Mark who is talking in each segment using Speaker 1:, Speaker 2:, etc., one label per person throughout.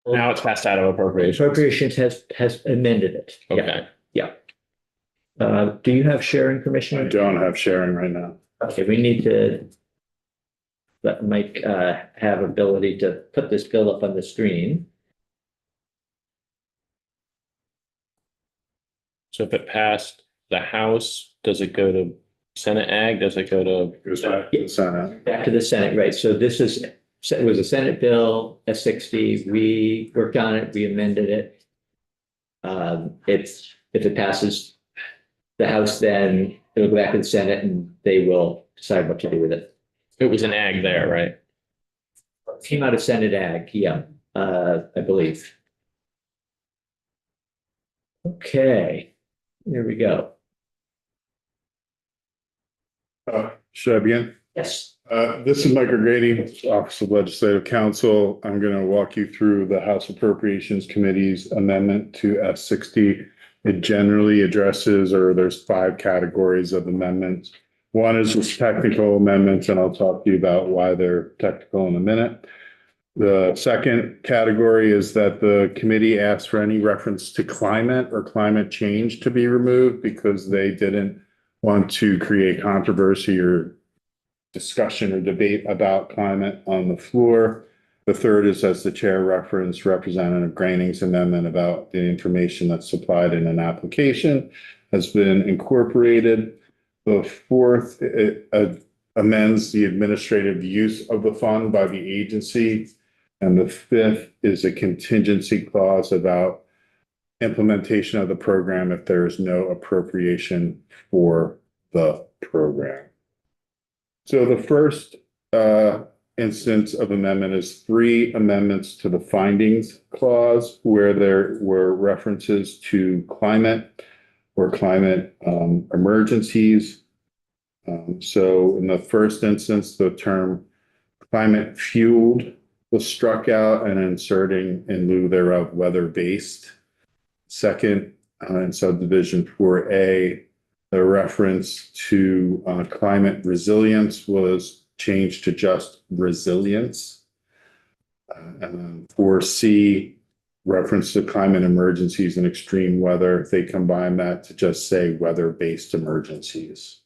Speaker 1: Now it's passed out of appropriation.
Speaker 2: Appropriations has amended it. Yeah,
Speaker 1: Okay.
Speaker 2: yeah. Do you have sharing
Speaker 3: I
Speaker 2: permission?
Speaker 3: don't have sharing right now.
Speaker 2: Okay, we need to let Mike have ability to put this bill up on the screen.
Speaker 1: So if it passed the House, does it go to Senate Ag? Does it go to?
Speaker 3: It goes back to the Senate.
Speaker 2: Back to the Senate, right? So this is, it was a Senate bill, S60. We worked on it, we amended it. If it passes the House, then it'll go back to the Senate and they will decide what to do with it.
Speaker 1: It was an Ag there, right?
Speaker 2: Came out of Senate Ag, yeah, I believe. Okay, here we go.
Speaker 3: Should I begin?
Speaker 2: Yes.
Speaker 3: This is Mike Grady, Office of Legislative Counsel. I'm going to walk you through the House Appropriations Committee's amendment to F60. It generally addresses, or there's 5 categories of amendments. One is just technical amendments, and I'll talk to you about why they're technical in a minute. The second category is that the committee asked for any reference to climate or climate change to be removed because they didn't want to create controversy or discussion or debate about climate on the floor. The third is, as the chair referenced, Representative Groening's amendment about the information that's supplied in an application has been incorporated. The fourth amends the administrative use of the fund by the agency. And the fifth is a contingency clause about implementation of the program if there is no appropriation for the program. So the first instance of amendment is 3 amendments to the findings clause where there were references to climate or climate emergencies. So in the first instance, the term climate fueled was struck out and inserting in lieu thereof weather-based. Second, in subdivision 4A, the reference to climate resilience was changed to just resilience. And then 4C, reference to climate emergencies and extreme weather, they combine that to just say weather-based emergencies.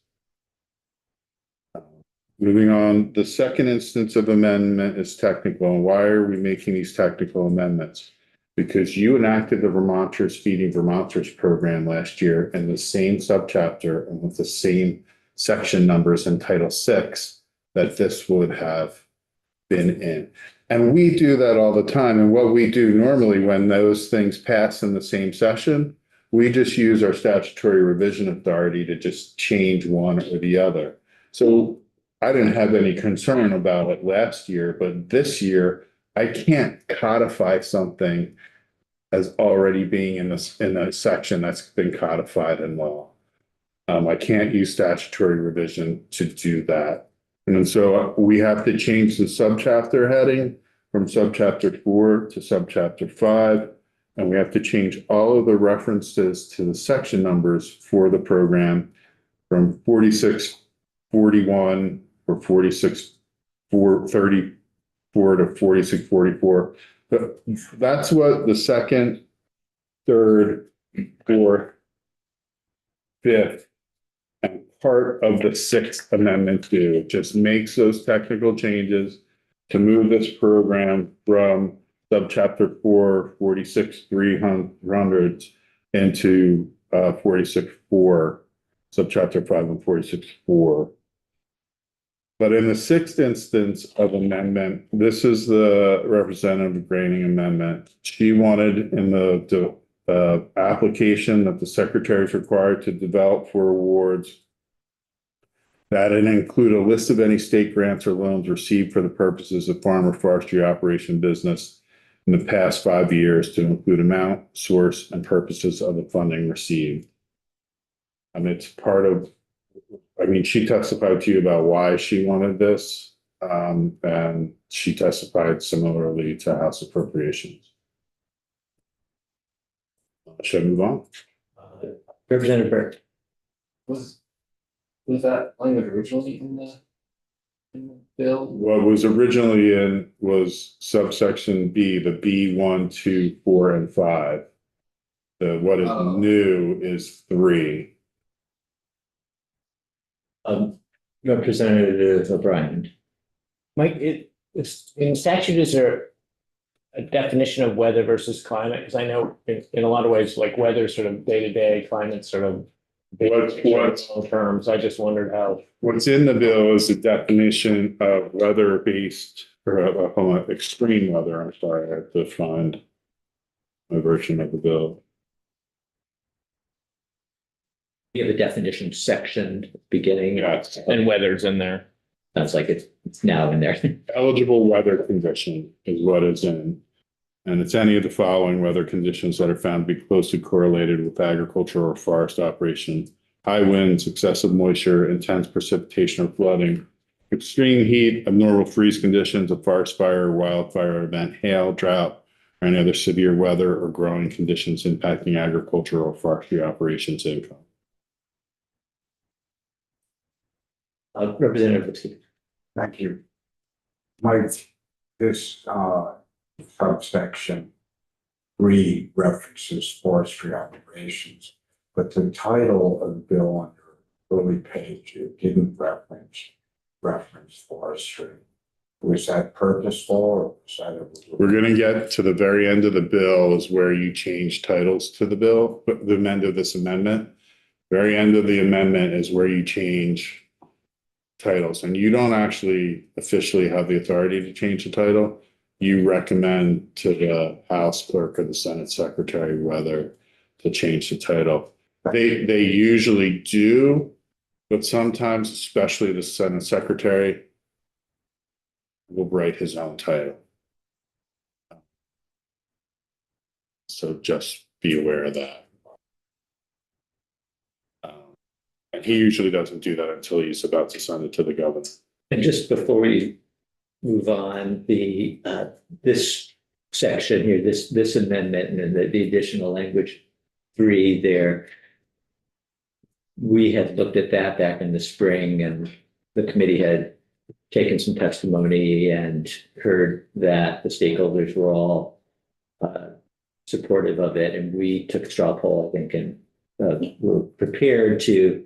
Speaker 3: Moving on, the second instance of amendment is technical. And why are we making these technical amendments? Because you enacted the Vermonters Feeding Vermonters program last year in the same subchapter and with the same section numbers in Title VI that this would have been in. And we do that all the time. And what we do normally when those things pass in the same session, we just use our statutory revision authority to just change one or the other. So I didn't have any concern about it last year, but this year I can't codify something as already being in a section that's been codified in law. I can't use statutory revision to do that. And so we have to change the subchapter heading from subchapter 4 to subchapter 5. And we have to change all of the references to the section numbers for the program from 4641 or 4634 to 4644. But that's what the second, third, fourth, fifth, and part of the 6th amendment do. It just makes those technical changes to move this program from subchapter 4, 46,300 into 46.4, subchapter 5 and 46.4. But in the 6th instance of amendment, this is the Representative Groening amendment. She wanted in the application that the secretary is required to develop for awards that it include a list of any state grants or loans received for the purposes of farm or forestry operation business in the past 5 years to include amount, source, and purposes of the funding received. And it's part of, I mean, she testified to you about why she wanted this, and she testified similarly to House Appropriations. Should I move on?
Speaker 2: Representative Burke.
Speaker 4: Was that language originally in the
Speaker 1: Bill?
Speaker 3: What was originally in was subsection B, the B 1, 2, 4, and 5. What is
Speaker 4: Oh.
Speaker 3: new is 3.
Speaker 2: Representative O'Brien.
Speaker 1: Mike, in statute, is there a definition of weather versus climate? Because I know in a lot of ways, like weather sort of day to day, climate sort of.
Speaker 3: What's-
Speaker 1: Long term, so I just wondered how.
Speaker 3: What's in the bill is the definition of weather-based, or extreme weather, I'm sorry, I have to find my version of the bill.
Speaker 2: You have a definition section at the beginning.
Speaker 3: Yes.
Speaker 1: And weather's in there.
Speaker 2: Sounds like it's now in there.
Speaker 3: Eligible weather condition is what is in. And it's any of the following weather conditions that are found to be closely correlated with agriculture or forest operation. High winds, excessive moisture, intense precipitation or flooding, extreme heat, abnormal freeze conditions, a forest fire, wildfire event, hail, drought, or any other severe weather or growing conditions impacting agriculture or forestry operations income.
Speaker 2: Representative Lipsky.
Speaker 4: Thank you. Mike, this subsection 3 references forestry operations, but the title of the bill on your early page, it didn't reference forestry. Was that purposeful or was that?
Speaker 3: We're gonna get to the very end of the bill is where you change titles to the bill, but the end of this amendment. Very end of the amendment is where you change titles, and you don't actually officially have the authority to change the title. You recommend to the House Clerk or the Senate Secretary whether to change the title. They usually do, but sometimes, especially the Senate Secretary, will write his own title. So just be aware of that. And he usually doesn't do that until he's about to send it to the governor.
Speaker 2: And just before we move on, this section here, this amendment and then the additional language 3 there. We had looked at that back in the spring and the committee had taken some testimony and heard that the stakeholders were all supportive of it. And we took a straw poll, I think, and were prepared to,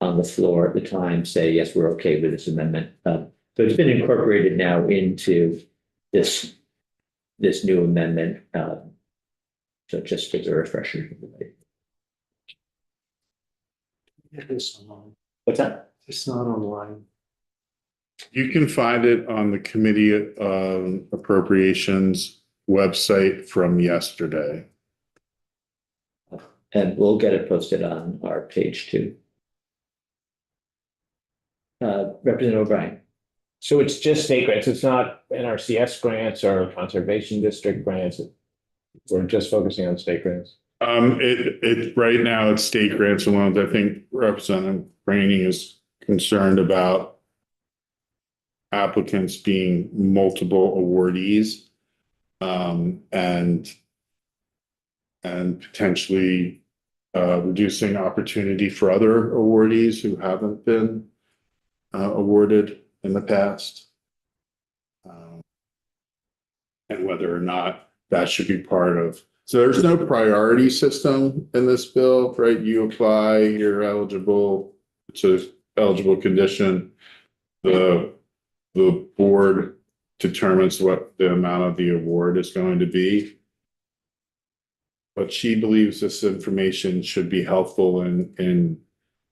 Speaker 2: on the floor at the time, say, yes, we're okay with this amendment. So it's been incorporated now into this new amendment. So just as a refresher. What's that?
Speaker 4: It's not online.
Speaker 3: You can find it on the Committee Appropriations website from yesterday.
Speaker 2: And we'll get it posted on our page too. Representative O'Brien.
Speaker 1: So it's just state grants, it's not NRCS grants or conservation district grants. We're just focusing on state grants.
Speaker 3: Right now it's state grants and loans. I think Representative Braining is concerned about applicants being multiple awardees. And potentially reducing opportunity for other awardees who haven't been awarded in the past. And whether or not that should be part of. So there's no priority system in this bill, right? You apply, you're eligible, it's an eligible condition. The board determines what the amount of the award is going to be. But she believes this information should be helpful in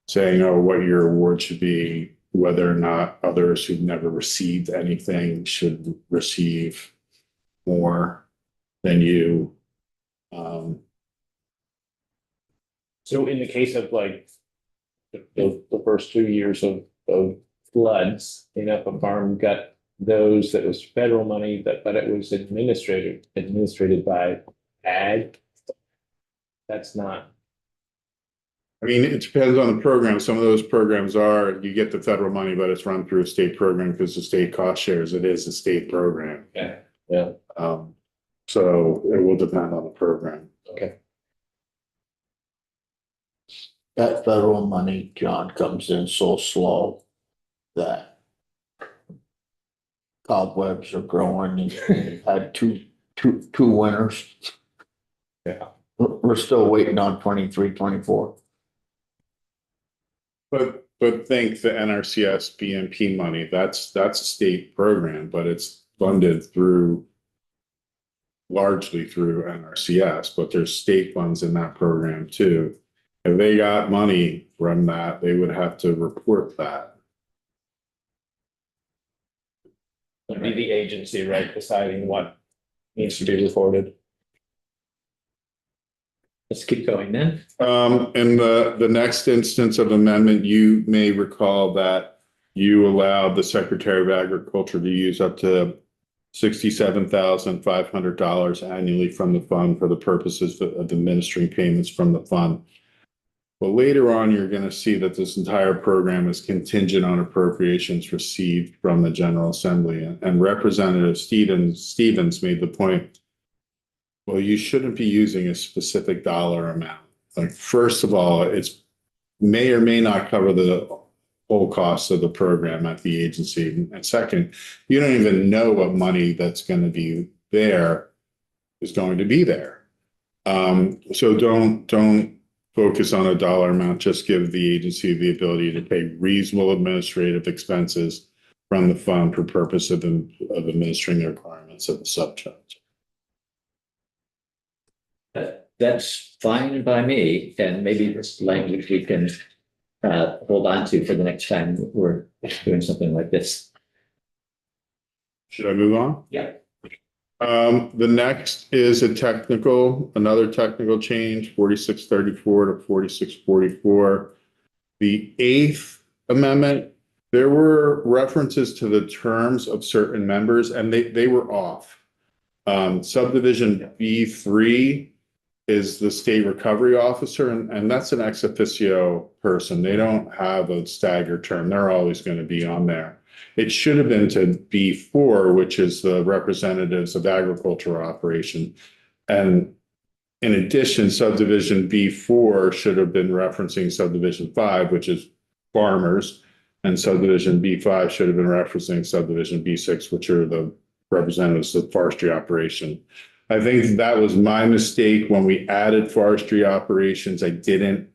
Speaker 3: saying, oh, what your award should be, whether or not others who've never received anything should receive more than you.
Speaker 1: So in the case of like the first 2 years of floods, if a farm got those, that was federal money, but it was administrated by ag. That's not.
Speaker 3: I mean, it depends on the program. Some of those programs are, you get the federal money, but it's run through a state program because the state cost shares. It is a state program.
Speaker 1: Yeah.
Speaker 3: So it will depend on the program.
Speaker 1: Okay.
Speaker 5: That federal money, John, comes in so slow that cobwebs are growing and we've had two winters.
Speaker 1: Yeah.
Speaker 5: We're still waiting on 23, 24.
Speaker 3: But think the NRCS BMP money, that's a state program, but it's funded largely through NRCS, but there's state funds in that program too. If they got money from that, they would have to report that.
Speaker 1: It'd be the agency, right, deciding what needs to be reported.
Speaker 2: Let's keep going then.
Speaker 3: In the next instance of amendment, you may recall that you allowed the Secretary of Agriculture to use up to $67,500 annually from the fund for the purposes of administering payments from the fund. But later on, you're going to see that this entire program is contingent on appropriations received from the General Assembly. And Representative Stevens made the point, well, you shouldn't be using a specific dollar amount. Like, first of all, it's may or may not cover the whole cost of the program at the agency. And second, you don't even know what money that's going to be there is going to be there. So don't focus on a dollar amount. Just give the agency the ability to pay reasonable administrative expenses from the fund for purpose of administering the requirements of the subject.
Speaker 2: That's fine by me, and maybe this language we can hold on to for the next time we're doing something like this.
Speaker 3: Should I move on?
Speaker 2: Yeah.
Speaker 3: The next is another technical change, 4634 to 4644. The eighth amendment, there were references to the terms of certain members and they were off. Subdivision B3 is the state recovery officer, and that's an ex officio person. They don't have a staggered term. They're always going to be on there. It should have been to B4, which is the representatives of agriculture operation. And in addition, subdivision B4 should have been referencing subdivision 5, which is farmers, and subdivision B5 should have been referencing subdivision B6, which are the representatives of forestry operation. I think that was my mistake when we added forestry operations. I didn't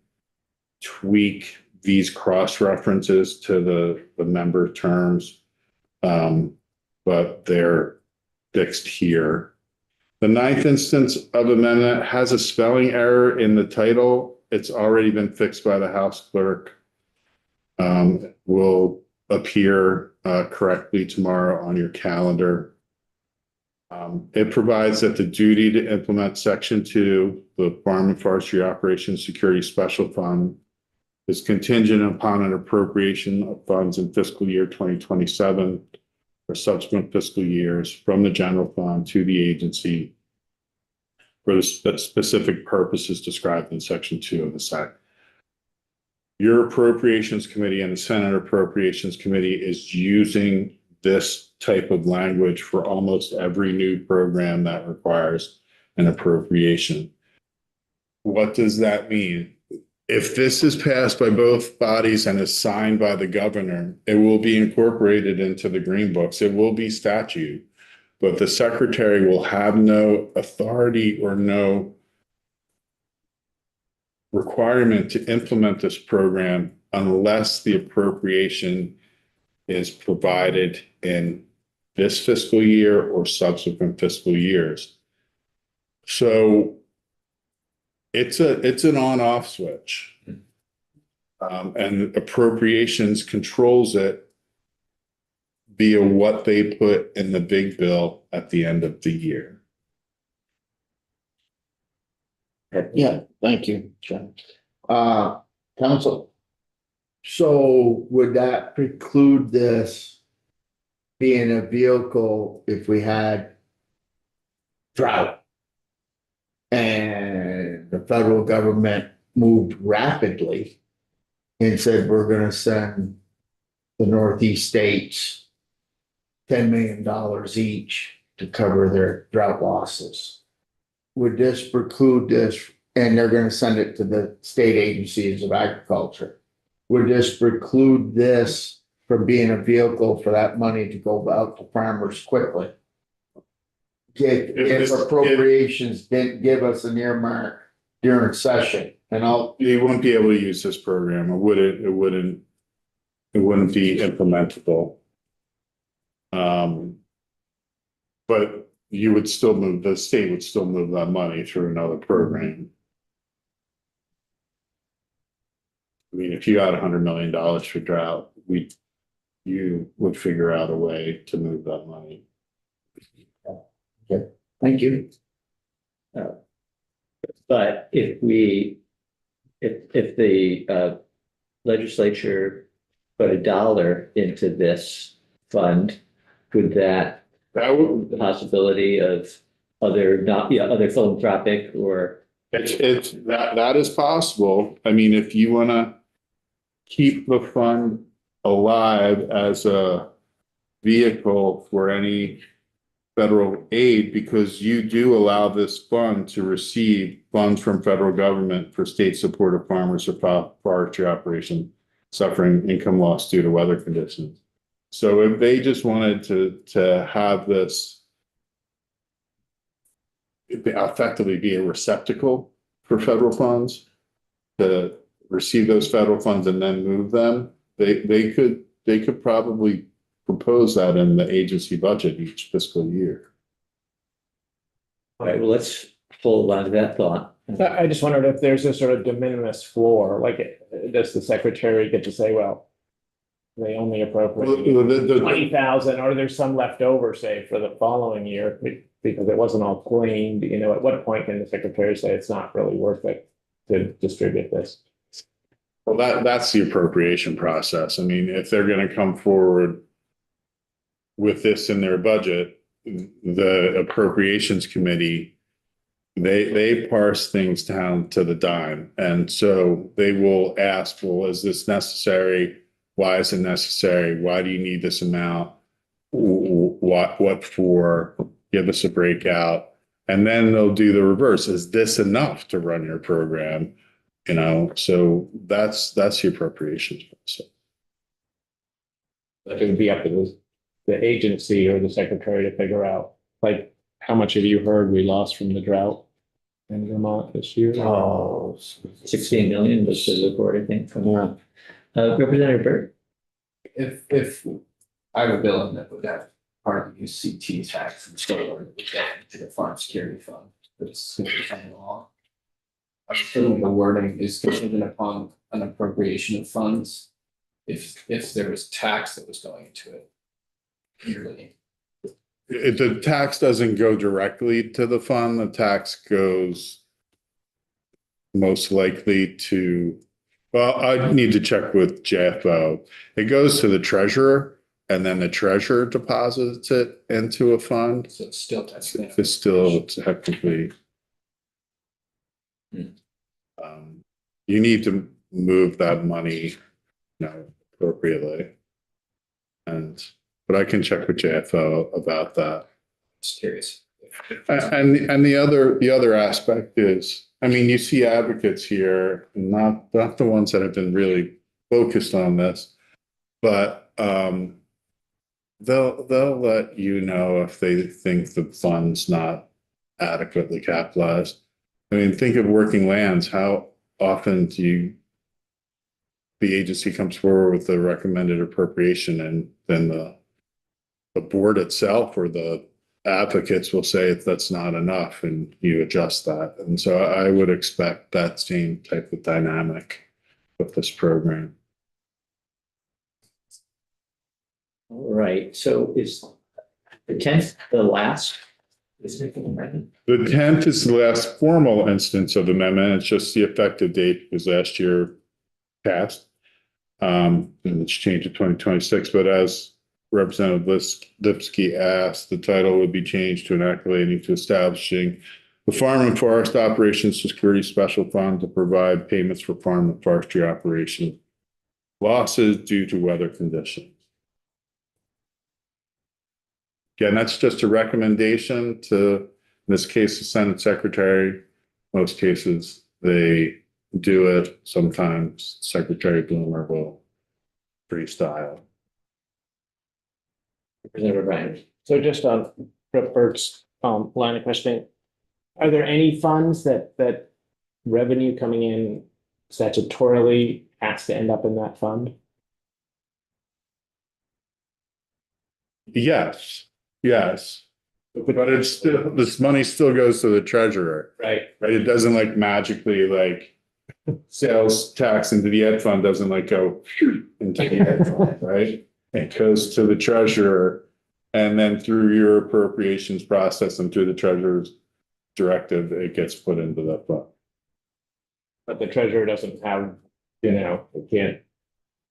Speaker 3: tweak these cross references to the member terms, but they're fixed here. The ninth instance of amendment has a spelling error in the title. It's already been fixed by the House clerk. Will appear correctly tomorrow on your calendar. It provides that the duty to implement Section 2, the Farm and Forestry Operations Security Special Fund, is contingent upon an appropriation of funds in fiscal year 2027 or subsequent fiscal years from the general fund to the agency for the specific purposes described in Section 2 of the SAC. Your Appropriations Committee and the Senate Appropriations Committee is using this type of language for almost every new program that requires an appropriation. What does that mean? If this is passed by both bodies and is signed by the governor, it will be incorporated into the green books. It will be statute, but the secretary will have no authority or no requirement to implement this program unless the appropriation is provided in this fiscal year or subsequent fiscal years. So it's an on-off switch. And appropriations controls it via what they put in the big bill at the end of the year.
Speaker 5: Yeah, thank you, John. Council. So would that preclude this being a vehicle if we had drought? And the federal government moved rapidly and said, we're gonna send the Northeast states $10 million each to cover their drought losses. Would this preclude this? And they're gonna send it to the state agencies of agriculture. Would this preclude this for being a vehicle for that money to go out to farmers quickly. If appropriations didn't give us an earmark during session, and
Speaker 3: You wouldn't be able to use this program. It wouldn't be implementable. But you would still move, the state would still move that money through another program. I mean, if you got $100 million for drought, you would figure out a way to move that money.
Speaker 5: thank you.
Speaker 2: But if the legislature put $1 into this fund, could that,
Speaker 3: That would,
Speaker 2: the possibility of other philanthropic or,
Speaker 3: it's that is possible. I mean, if you wanna keep the fund alive as a vehicle for any federal aid, because you do allow this fund to receive funds from federal government for state support of farmers or forestry operation suffering income loss due to weather conditions. So if they just wanted to have this effectively be a receptacle for federal funds, to receive those federal funds and then move them, they could probably propose that in the agency budget each fiscal year.
Speaker 2: all right, well, let's hold on to that thought.
Speaker 1: I just wondered if there's a sort of de minimis floor, like, does the secretary get to say, well, they only appropriate
Speaker 3: The
Speaker 1: 20,000, or there's some left over, say, for the following year, because it wasn't all cleaned, you know, at what point can the secretary say it's not really worth it to distribute this?
Speaker 3: Well, that's the appropriation process. I mean, if they're gonna come forward with this in their budget, the appropriations committee, they parse things down to the dime. And so they will ask, well, is this necessary? Why is it necessary? Why do you need this amount? What for? Give us a breakout. And then they'll do the reverse. Is this enough to run your program? You know, so that's the appropriations process.
Speaker 1: It would be up to the agency or the secretary to figure out, like, how much have you heard we lost from the drought in Vermont this year?
Speaker 5: Oh.
Speaker 2: 16 million was the report, I think, from Representative Byrd.
Speaker 6: If I have a bill that would have part of the UCT tax and still would get into the farm security fund, but it's simply coming along. I'm assuming the wording is contingent upon an appropriation of funds. If there was tax that was going into it yearly.
Speaker 3: The tax doesn't go directly to the fund. The tax goes most likely to, well, I need to check with JFO. It goes to the treasurer, and then the treasurer deposits it into a fund.
Speaker 6: So it's still tax.
Speaker 3: It's still technically. You need to move that money, you know, appropriately. But I can check with JFO about that.
Speaker 6: Just curious.
Speaker 3: And the other aspect is, I mean, you see advocates here, not the ones that have been really focused on this, but they'll let you know if they think the fund's not adequately capitalized. I mean, think of working lands. How often the agency comes forward with the recommended appropriation, and then the board itself or the advocates will say that's not enough, and you adjust that. And so I would expect that same type of dynamic with this program.
Speaker 2: All right, so is the 10th the last?
Speaker 3: The 10th is the last formal instance of amendment. It's just the effective date was last year passed. And it's changed to 2026, but as Representative Lipsky asked, the title would be changed to an act relating to establishing the Farm and Forest Operations Security Special Fund to provide payments for farm and forestry operation losses due to weather conditions. Again, that's just a recommendation to, in this case, the Senate Secretary. Most cases, they do it. Sometimes Secretary Bloomer will freestyle.
Speaker 2: Representative Ryan.
Speaker 1: So just on Bert's line of questioning, are there any funds that revenue coming in statutorily has to end up in that fund?
Speaker 3: Yes, yes. But it's still, this money still goes to the treasurer,
Speaker 1: Right.
Speaker 3: right? It doesn't like magically like sales tax into the ed fund doesn't like go into the ed fund, right? It goes to the treasurer and then through your appropriations process and through the treasurer's directive, it gets put into that fund.
Speaker 1: But the treasurer doesn't have, it can't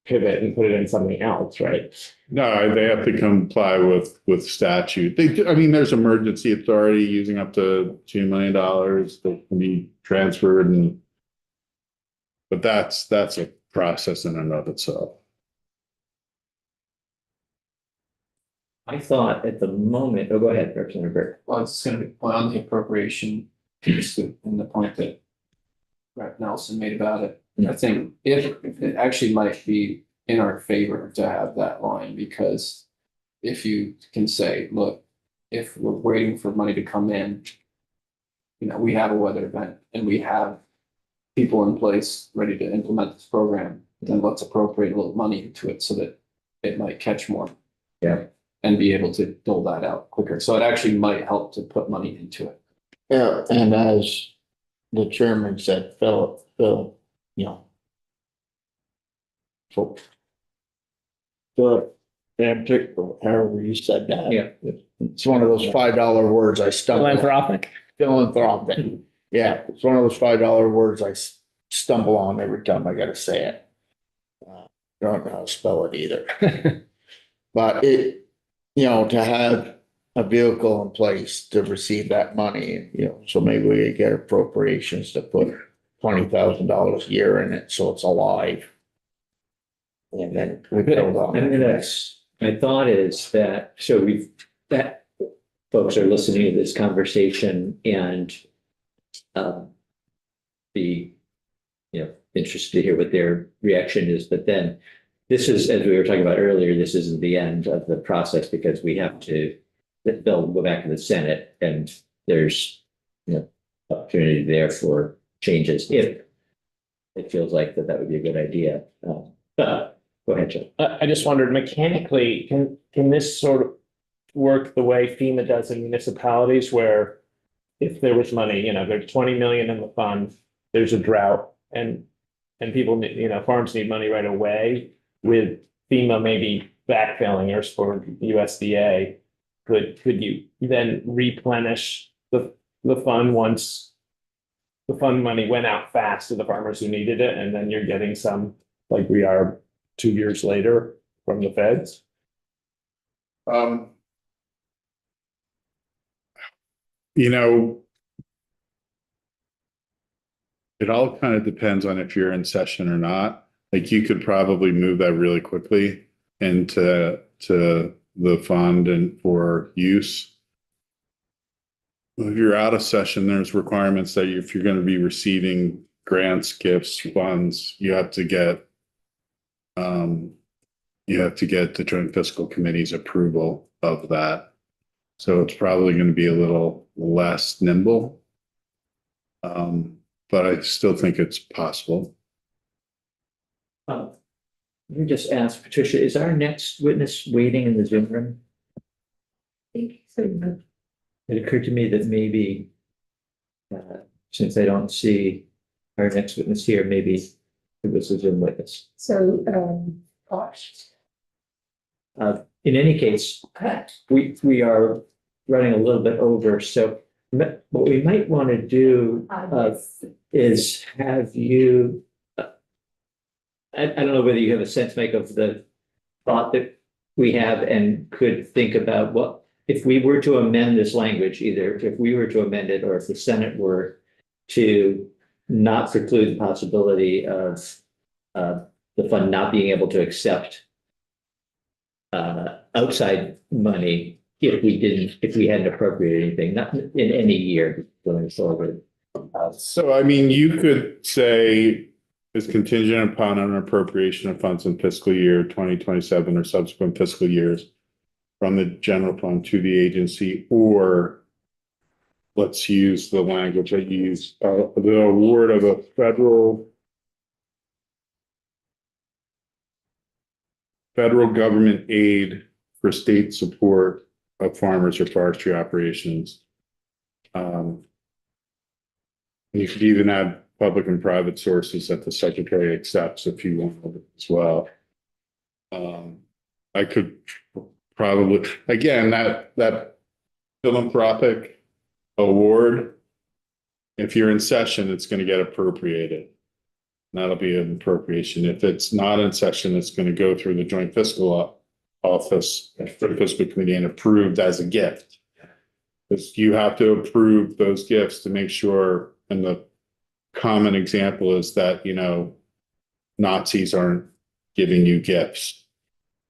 Speaker 1: pivot and put it in something else, right?
Speaker 3: No, they have to comply with statute. I mean, there's emergency authority using up to $2 million that can be transferred and. But that's a process in and of itself.
Speaker 2: I thought at the moment, oh, go ahead, Representative Burt.
Speaker 6: Well, it's gonna be on the appropriation piece and the point that Brett Nelson made about it. I think if it actually might be in our favor to have that line, because if you can say, look, if we're waiting for money to come in, we have a weather event and we have people in place ready to implement this program, then let's appropriate a little money into it so that it might catch more.
Speaker 2: Yeah.
Speaker 6: And be able to dole that out quicker. So it actually might help to put money into it.
Speaker 5: Yeah, and as the chairman said, Phil, so however you said that.
Speaker 2: Yeah.
Speaker 5: It's one of those $5 words I stumble.
Speaker 1: Philanthropic.
Speaker 5: Philanthropic. Yeah, it's one of those $5 words I stumble on every time I gotta say it. Don't know how to spell it either. But to have a vehicle in place to receive that money, so maybe we get appropriations to put $20,000 a year in it, so it's alive. And then we build on
Speaker 2: I mean,
Speaker 5: it.
Speaker 2: my thought is that, so that folks are listening to this conversation and be, interested to hear what their reaction is, but then this is, as we were talking about earlier, this isn't the end of the process because we have to, the bill will go back to the Senate and there's, opportunity there for changes if it feels like that would be a good idea. But go ahead, Joe.
Speaker 1: I just wondered mechanically, can this sort of work the way FEMA does in municipalities where if there was money, there's 20 million in the fund, there's a drought and people need, farms need money right away with FEMA maybe backfilling or for USDA, could you then replenish the fund once the fund money went out fast to the farmers who needed it, and then you're getting some like we are 2 years later from the feds?
Speaker 3: It all kind of depends on if you're in session or not. Like you could probably move that really quickly into the fund and for use. If you're out of session, there's requirements that if you're going to be receiving grants, gifts, funds, you have to get the Joint Fiscal Committee's approval of that. So it's probably going to be a little less nimble. But I still think it's possible.
Speaker 2: Let me just ask Patricia, is our next witness waiting in the Zoom room? It occurred to me that maybe, since I don't see our next witness here, maybe it was a Zoom witness.
Speaker 7: So, gosh.
Speaker 2: In any case, we are running a little bit over, so what we might want to do is have you, I don't know whether you have a sense, Mike, of the thought that we have and could think about what, if we were to amend this language, either if we were to amend it or if the Senate were to not preclude the possibility of the fund not being able to accept outside money if we hadn't appropriated anything, not in any year going forward.
Speaker 3: So, I mean, you could say is contingent upon an appropriation of funds in fiscal year 2027 or subsequent fiscal years from the general fund to the agency, or let's use the language that you use, the award of a federal government aid for state support of farmers or forestry operations. You could even add public and private sources that the secretary accepts if you want as well. I could probably, again, that philanthropic award, if you're in session, it's going to get appropriated. That'll be an appropriation. If it's not in session, it's going to go through the joint fiscal office for the fiscal committee and approved as a gift. Because you have to approve those gifts to make sure, and the common example is that, you know, Nazis aren't giving you gifts.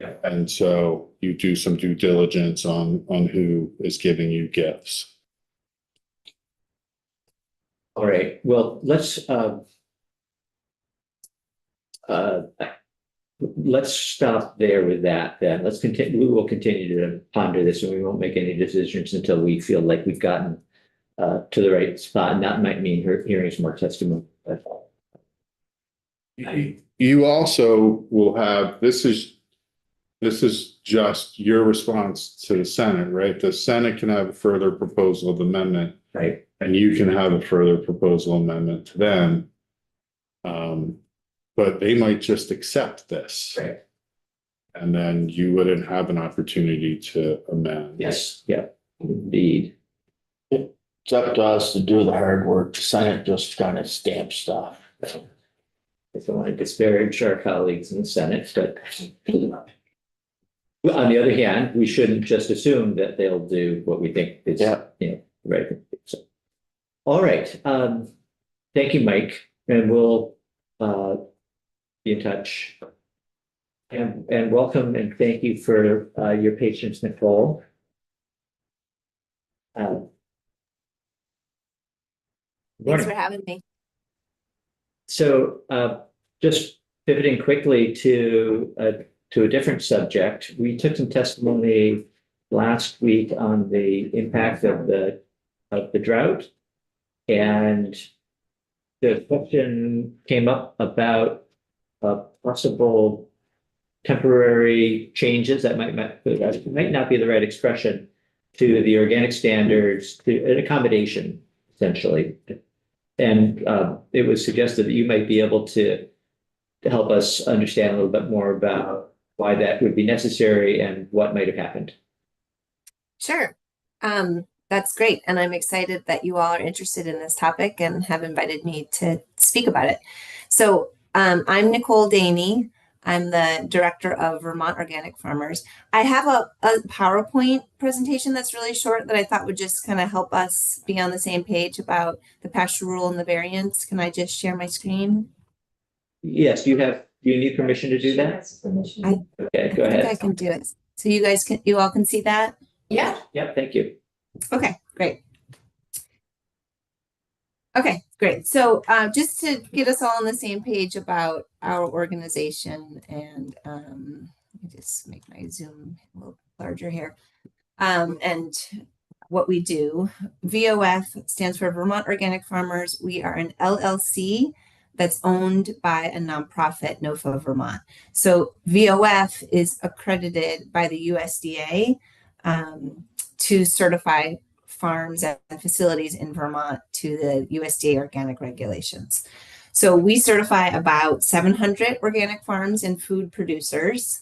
Speaker 2: Yeah.
Speaker 3: And so you do some due diligence on who is giving you gifts.
Speaker 2: All right, well, let's stop there with that then. Let's continue, we will continue to ponder this, and we won't make any decisions until we feel like we've gotten to the right spot, and that might mean hearing some more testimony.
Speaker 3: You also will have, this is just your response to the Senate, right? The Senate can have a further proposal of amendment.
Speaker 2: Right.
Speaker 3: And you can have a further proposal amendment to them. But they might just accept this.
Speaker 2: Right.
Speaker 3: And then you wouldn't have an opportunity to amend.
Speaker 2: Yes, yeah, indeed.
Speaker 5: It's up to us to do the hard work. The Senate just kind of stamp stuff.
Speaker 2: I don't want to disparage our colleagues in the Senate, but on the other hand, we shouldn't just assume that they'll do what we think is,
Speaker 5: Yeah.
Speaker 2: you know, right. So, all right. Thank you, Mike, and we'll be in touch. And welcome and thank you for your patience, Nicole.
Speaker 8: Thanks
Speaker 2: Morning.
Speaker 8: for having me.
Speaker 2: So just pivoting quickly to a different subject, we took some testimony last week on the impact of the drought. And the question came up about possible temporary changes that might not be the right expression to the organic standards, to an accommodation, essentially. And it was suggested that you might be able to help us understand a little bit more about why that would be necessary and what might have happened.
Speaker 8: Sure. That's great. And I'm excited that you all are interested in this topic and have invited me to speak about it. So I'm Nicole Daney. I'm the director of Vermont Organic Farmers. I have a PowerPoint presentation that's really short that I thought would just kind of help us be on the same page about the pasture rule and the variants. Can I just share my screen?
Speaker 2: Yes, do you need permission to do that? Okay, go
Speaker 8: I think I
Speaker 2: ahead.
Speaker 8: can do it. So you all can see that?
Speaker 7: Yeah.
Speaker 2: Yep, thank you.
Speaker 8: Okay, great. Okay, great. So just to get us all on the same page about our organization, and let me just make my Zoom a little larger here, and what we do. VOF stands for Vermont Organic Farmers. We are an LLC that's owned by a nonprofit, NOFA Vermont. So VOF is accredited by the USDA to certify farms and facilities in Vermont to the USDA organic regulations. So we certify about 700 organic farms and food producers.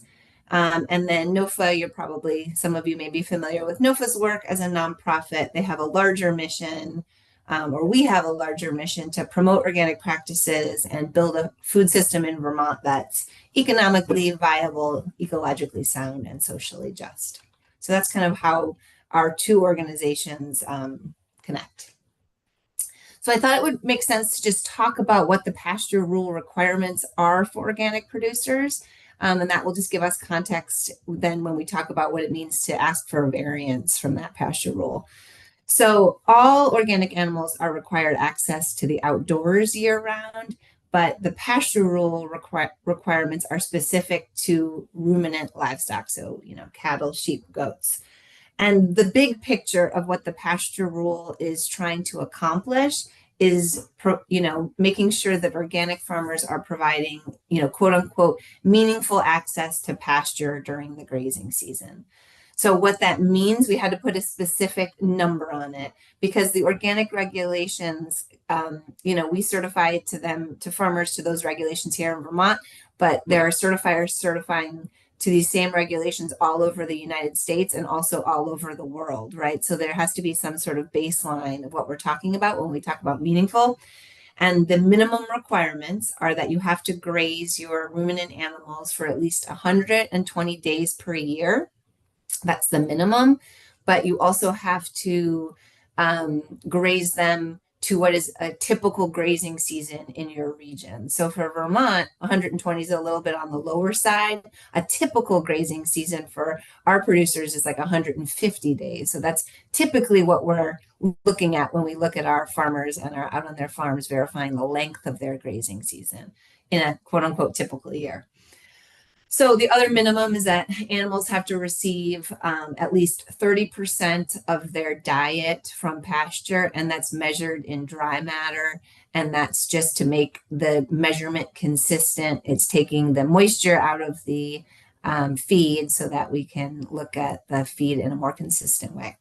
Speaker 8: And then NOFA, some of you may be familiar with NOFA's work as a nonprofit. They have a larger mission, or we have a larger mission to promote organic practices and build a food system in Vermont that's economically viable, ecologically sound, and socially just. So that's kind of how our two organizations connect. So I thought it would make sense to just talk about what the pasture rule requirements are for organic producers. And that will just give us context then when we talk about what it means to ask for a variance from that pasture rule. So all organic animals are required access to the outdoors year round, but the pasture rule requirements are specific to ruminant livestock. So, cattle, sheep, goats. And the big picture of what the pasture rule is trying to accomplish is, making sure that organic farmers are providing, quote unquote, meaningful access to pasture during the grazing season. So what that means, we had to put a specific number on it because the organic regulations, we certify to farmers to those regulations here in Vermont, but there are certifiers certifying to these same regulations all over the United States and also all over the world, right? So there has to be some sort of baseline of what we're talking about when we talk about meaningful. And the minimum requirements are that you have to graze your ruminant animals for at least 120 days per year. That's the minimum. But you also have to graze them to what is a typical grazing season in your region. So for Vermont, 120 is a little bit on the lower side. A typical grazing season for our producers is like 150 days. So that's typically what we're looking at when we look at our farmers and are out on their farms verifying the length of their grazing season in a quote unquote typical year. So the other minimum is that animals have to receive at least 30% of their diet from pasture, and that's measured in dry matter. And that's just to make the measurement consistent. It's taking the moisture out of the feed so that we can look at the feed in a more consistent way.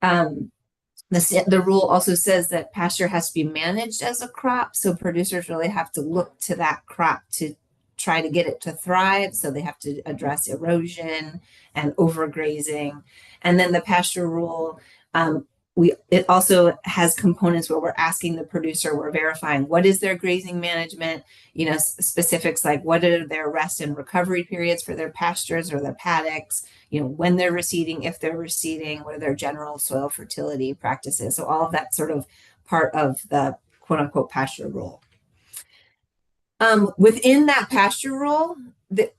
Speaker 8: The rule also says that pasture has to be managed as a crop. So producers really have to look to that crop to try to get it to thrive. So they have to address erosion and overgrazing. And then the pasture rule, it also has components where we're asking the producer, we're verifying what is their grazing management, specifics like what are their rest and recovery periods for their pastures or their paddocks, when they're reseeding, if they're reseeding, what are their general soil fertility practices. So all of that sort of part of the quote unquote pasture rule. Within that pasture rule, the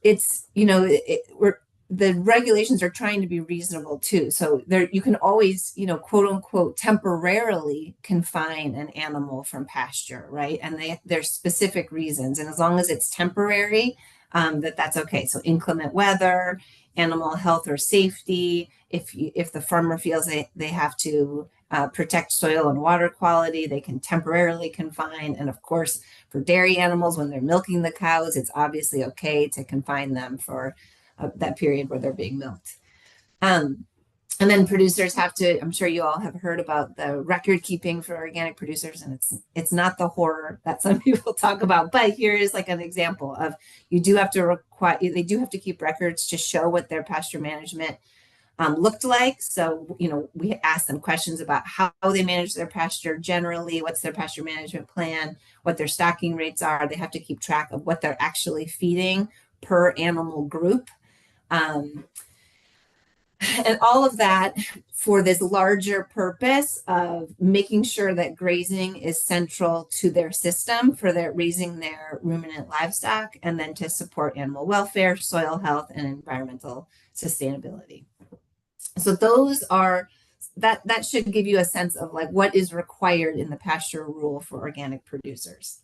Speaker 8: regulations are trying to be reasonable too. So there, you can always, quote unquote, temporarily confine an animal from pasture, right? And there's specific reasons, and as long as it's temporary, that's okay. So inclement weather, animal health or safety. If the farmer feels they have to protect soil and water quality, they can temporarily confine. And of course, for dairy animals, when they're milking the cows, it's obviously okay to confine them for that period where they're being milked. And then producers have to, I'm sure you all have heard about the record keeping for organic producers, and it's not the horror that some people talk about, but here is like an example of they do have to keep records to show what their pasture management looked like. So, we asked them questions about how they manage their pasture generally, what's their pasture management plan, what their stocking rates are. They have to keep track of what they're actually feeding per animal group. And all of that for this larger purpose of making sure that grazing is central to their system for raising their ruminant livestock, and then to support animal welfare, soil health, and environmental sustainability. So those are, that should give you a sense of like what is required in the pasture rule for organic producers.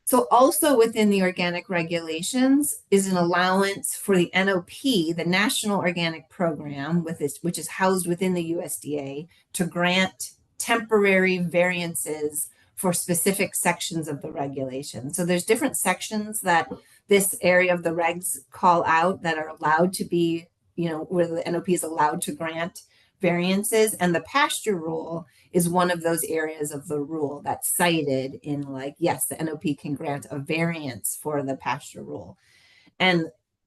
Speaker 8: So also within the organic regulations is an allowance for the NOP, the National Organic Program, which is housed within the USDA, to grant temporary variances for specific sections of the regulation. So there's different sections that this area of the regs call out that are allowed to be, where the NOP is allowed to grant variances, and the pasture rule is one of those areas of the rule that's cited in like, yes, the NOP can grant a variance for the pasture rule.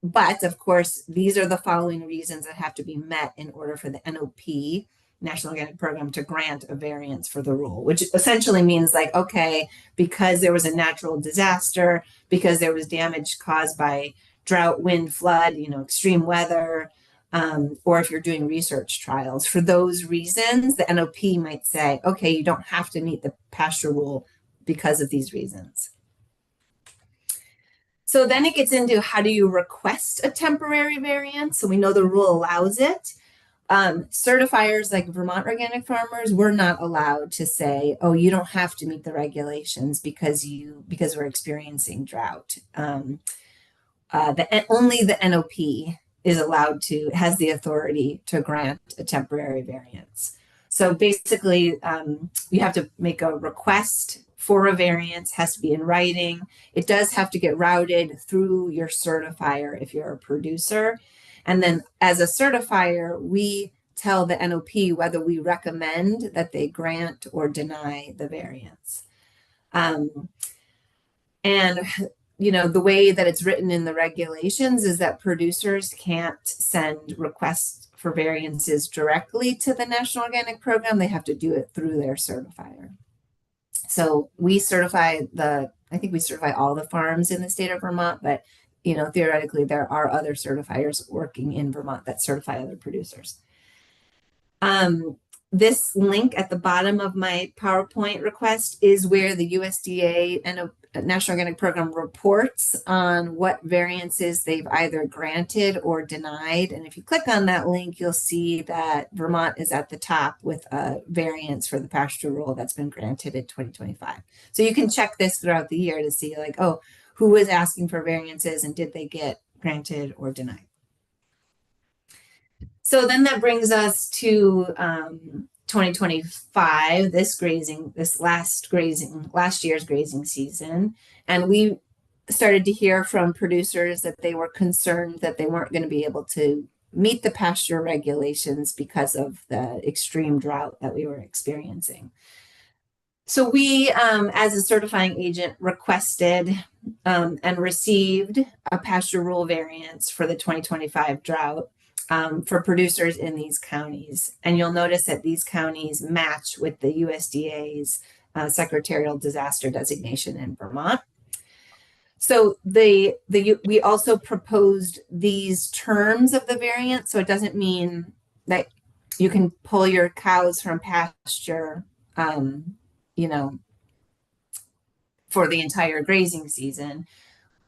Speaker 8: But of course, these are the following reasons that have to be met in order for the NOP, National Organic Program, to grant a variance for the rule, which essentially means like, okay, because there was a natural disaster, because there was damage caused by drought, wind, flood, extreme weather, or if you're doing research trials, for those reasons, the NOP might say, okay, you don't have to meet the pasture rule because of these reasons. So then it gets into how do you request a temporary variance? So we know the rule allows it. Certifiers like Vermont Organic Farmers, we're not allowed to say, oh, you don't have to meet the regulations because we're experiencing drought. Only the NOP has the authority to grant a temporary variance. So basically, you have to make a request for a variance, has to be in writing. It does have to get routed through your certifier if you're a producer. And then as a certifier, we tell the NOP whether we recommend that they grant or deny the variance. And the way that it's written in the regulations is that producers can't send requests for variances directly to the National Organic Program. They have to do it through their certifier. So I think we certify all the farms in the state of Vermont, but theoretically there are other certifiers working in Vermont that certify other producers. This link at the bottom of my PowerPoint request is where the USDA and National Organic Program reports on what variances they've either granted or denied. And if you click on that link, you'll see that Vermont is at the top with a variance for the pasture rule that's been granted in 2025. So you can check this throughout the year to see like, oh, who was asking for variances and did they get granted or denied? So then that brings us to 2025, last year's grazing season. And we started to hear from producers that they were concerned that they weren't going to be able to meet the pasture regulations because of the extreme drought that we were experiencing. So we, as a certifying agent, requested and received a pasture rule variance for the 2025 drought. For producers in these counties. And you'll notice that these counties match with the USDA's secretarial disaster designation in Vermont. So we also proposed these terms of the variance. So it doesn't mean that you can pull your cows from pasture, for the entire grazing season.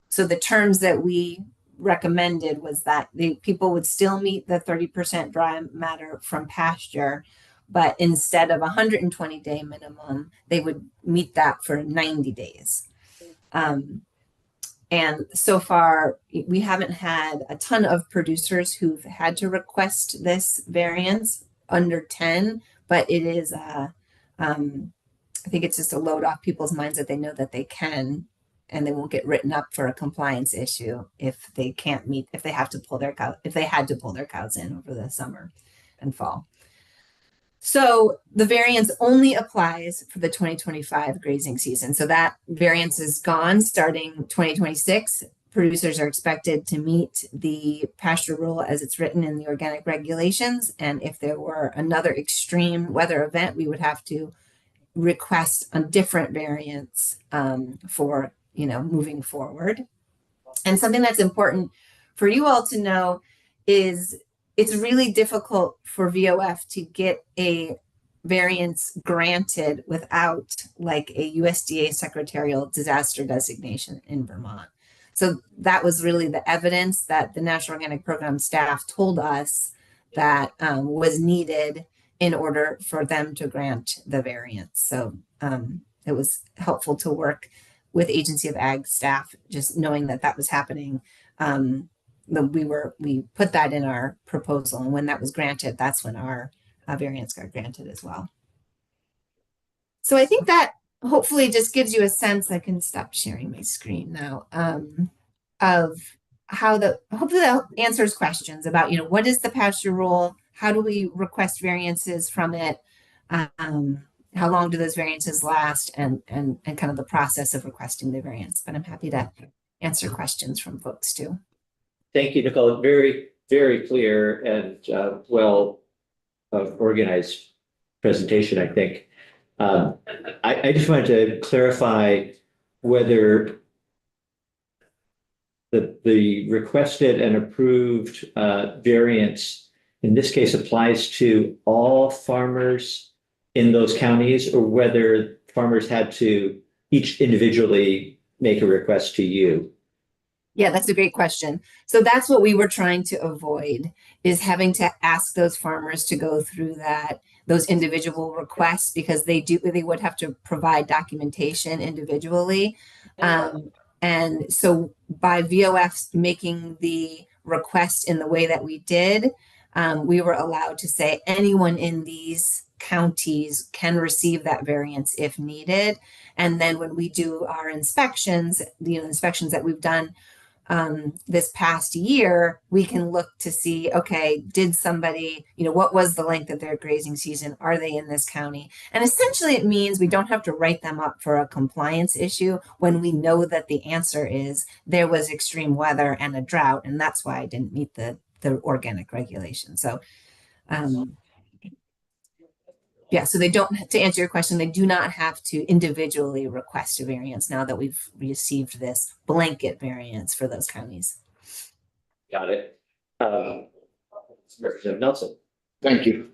Speaker 8: So the terms that we recommended was that the people would still meet the 30% dry matter from pasture, but instead of 120-day minimum, they would meet that for 90 days. And so far, we haven't had a ton of producers who've had to request this variance, under 10, but it is, I think it's just a load off people's minds that they know that they can, and they won't get written up for a compliance issue if they can't meet, if they have to pull their cow, if they had to pull their cows in over the summer and fall. So the variance only applies for the 2025 grazing season. So that variance is gone starting 2026. Producers are expected to meet the pasture rule as it's written in the organic regulations. And if there were another extreme weather event, we would have to request a different variance for moving forward. And something that's important for you all to know is it's really difficult for VOF to get a variance granted without like a USDA secretarial disaster designation in Vermont. So that was really the evidence that the National Organic Program staff told us that was needed in order for them to grant the variance. So it was helpful to work with Agency of Ag staff, just knowing that that was happening. We put that in our proposal, and when that was granted, that's when our variance got granted as well. So I think that hopefully just gives you a sense, I can stop sharing my screen now, of how hopefully that answers questions about, what is the pasture rule? How do we request variances from it? How long do those variances last, and kind of the process of requesting the variance? But I'm happy to answer questions from folks too.
Speaker 2: Thank you, Nicole. Very, very clear and well organized presentation, I think. I just wanted to clarify whether the requested and approved variance in this case applies to all farmers in those counties, or whether farmers had to each individually make a request to you.
Speaker 8: Yeah, that's a great question. So that's what we were trying to avoid, is having to ask those farmers to go through those individual requests, because they would have to provide documentation individually. And so by VOF making the request in the way that we did, we were allowed to say anyone in these counties can receive that variance if needed. And then when we do our inspections, the inspections that we've done this past year, we can look to see, okay, did somebody, what was the length of their grazing season? Are they in this county? And essentially it means we don't have to write them up for a compliance issue when we know that the answer is there was extreme weather and a drought, and that's why I didn't meet the organic regulation. So, yeah, so they don't, to answer your question, they do not have to individually request a variance now that we've received this blanket variance for those counties.
Speaker 2: Got it. Representative Nelson.
Speaker 5: Thank you.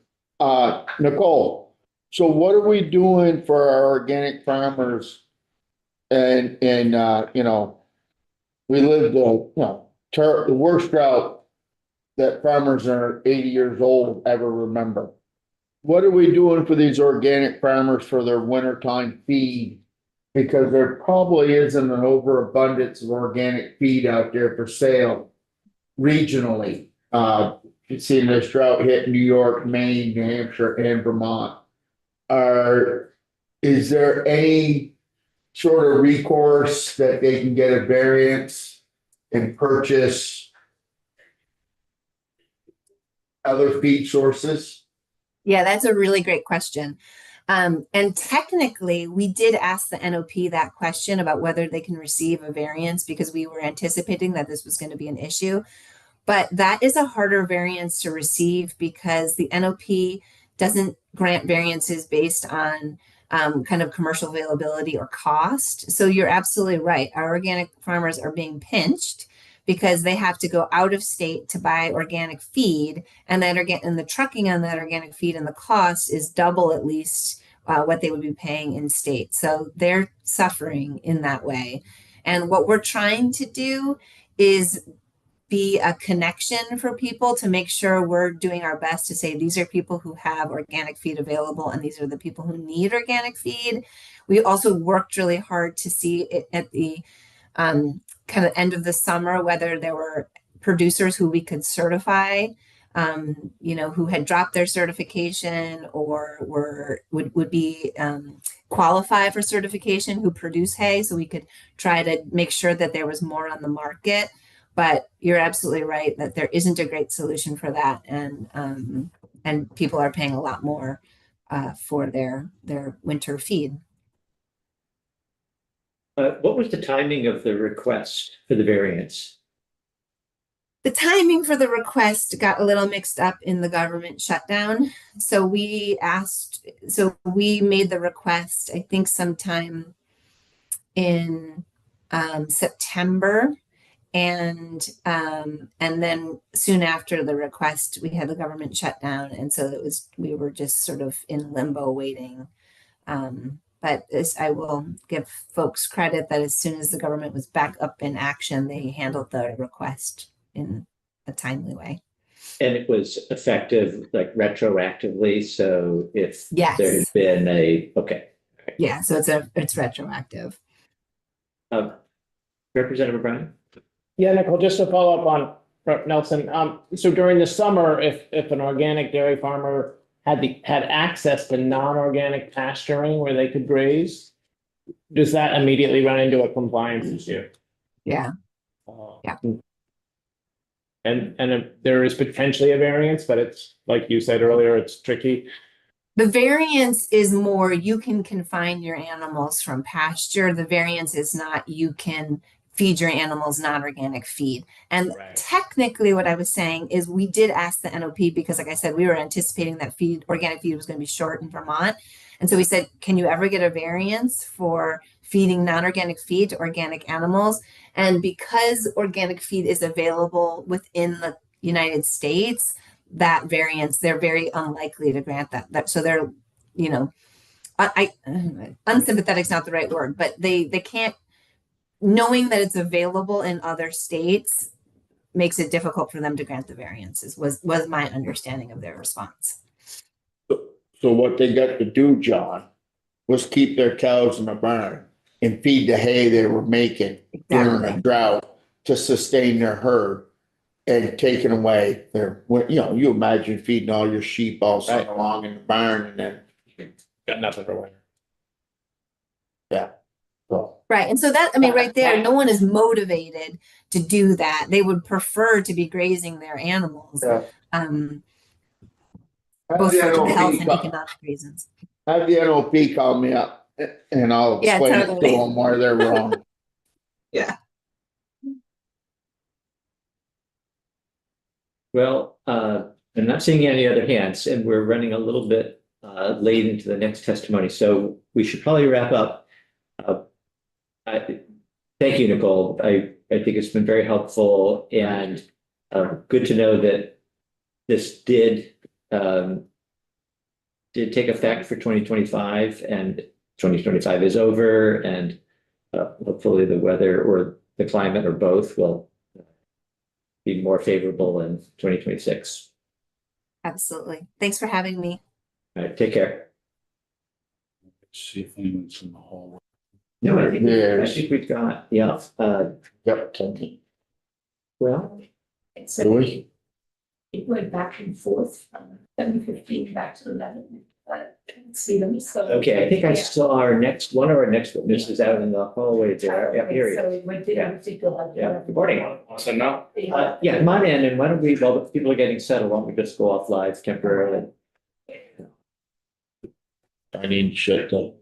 Speaker 5: Nicole, so what are we doing for our organic farmers? And, we lived, the worst drought that farmers that are 80 years old ever remember. What are we doing for these organic farmers for their wintertime feed? Because there probably isn't an overabundance of organic feed out there for sale regionally. You've seen this drought hit New York, Maine, New Hampshire, and Vermont. Is there any sort of recourse that they can get a variance and purchase other feed sources?
Speaker 8: Yeah, that's a really great question. And technically, we did ask the NOP that question about whether they can receive a variance, because we were anticipating that this was going to be an issue. But that is a harder variance to receive because the NOP doesn't grant variances based on kind of commercial availability or cost. So you're absolutely right. Our organic farmers are being pinched because they have to go out of state to buy organic feed, and the trucking on that organic feed and the cost is double at least what they would be paying in state. So they're suffering in that way. And what we're trying to do is be a connection for people to make sure we're doing our best to say these are people who have organic feed available and these are the people who need organic feed. We also worked really hard to see it at the kind of end of the summer whether there were producers who we could certify, who had dropped their certification or would be qualify for certification, who produce hay, so we could try to make sure that there was more on the market. But you're absolutely right that there isn't a great solution for that, and people are paying a lot more for their winter feed.
Speaker 2: What was the timing of the request for the variance?
Speaker 8: The timing for the request got a little mixed up in the government shutdown. So we made the request, I think sometime in September. And then soon after the request, we had the government shutdown. And so we were just sort of in limbo waiting. But I will give folks credit that as soon as the government was back up in action, they handled the request in a timely way.
Speaker 2: And it was effective like retroactively. So if
Speaker 8: Yes.
Speaker 2: there had been okay.
Speaker 8: Yeah, so it's retroactive.
Speaker 2: Representative O'Brien?
Speaker 1: Yeah, Nicole, just to follow up on Nelson. So during the summer, if an organic dairy farmer had access to non-organic pasturing where they could graze, does that immediately run into a compliance issue?
Speaker 8: Yeah. Yeah.
Speaker 1: And there is potentially a variance, but it's like you said earlier, it's tricky.
Speaker 8: The variance is more you can confine your animals from pasture. The variance is not you can feed your animals non-organic feed. And technically what I was saying is we did ask the NOP because, like I said, we were anticipating that organic feed was going to be short in Vermont. And so we said, can you ever get a variance for feeding non-organic feed to organic animals? And because organic feed is available within the United States, that variance, they're very unlikely to grant that. So they're, unsympathetic is not the right word, but they can't knowing that it's available in other states makes it difficult for them to grant the variances, was my understanding of their response.
Speaker 5: So what they got to do, John, was keep their cows in the barn and feed the hay they were making during
Speaker 8: Exactly.
Speaker 5: a drought to sustain their herd. And taking away their, you know, you imagine feeding all your sheep all summer long in the barn and then,
Speaker 1: Got nothing for winter.
Speaker 5: so.
Speaker 8: Right. And so that, I mean, right there, no one is motivated to do that. They would prefer to be grazing their animals.
Speaker 5: Yeah.
Speaker 8: Both for health and
Speaker 5: Have
Speaker 8: economic reasons.
Speaker 5: the NOP call me up and I'll
Speaker 8: Yeah,
Speaker 5: explain it to
Speaker 8: totally.
Speaker 5: them why they're wrong.
Speaker 2: Well, I'm not seeing any other hands, and we're running a little bit late into the next testimony, so we should probably wrap up. Thank you, Nicole. I think it's been very helpful and good to know that this did take effect for 2025, and 2025 is over, and hopefully the weather or the climate or both will be more favorable in 2026.
Speaker 8: Absolutely. Thanks for having me.
Speaker 2: All right, take care.
Speaker 3: See if anyone's in the hallway.
Speaker 2: No, I think
Speaker 5: Yes.
Speaker 2: we've got, yeah,
Speaker 5: Yep.
Speaker 2: well,
Speaker 7: So we it went back and forth from 7:15 back to 11, but I didn't see them, so.
Speaker 2: okay, I think I
Speaker 7: Yeah.
Speaker 2: saw one of our next witnesses out in the hallway there. Yeah, here he is.
Speaker 7: So we went to,
Speaker 2: Yeah.
Speaker 7: go.
Speaker 2: Yeah, good morning.
Speaker 1: So now,
Speaker 2: Yeah, come on in, and why don't we, while the people are getting settled, why don't we just go off live temporarily?
Speaker 5: I need shut up.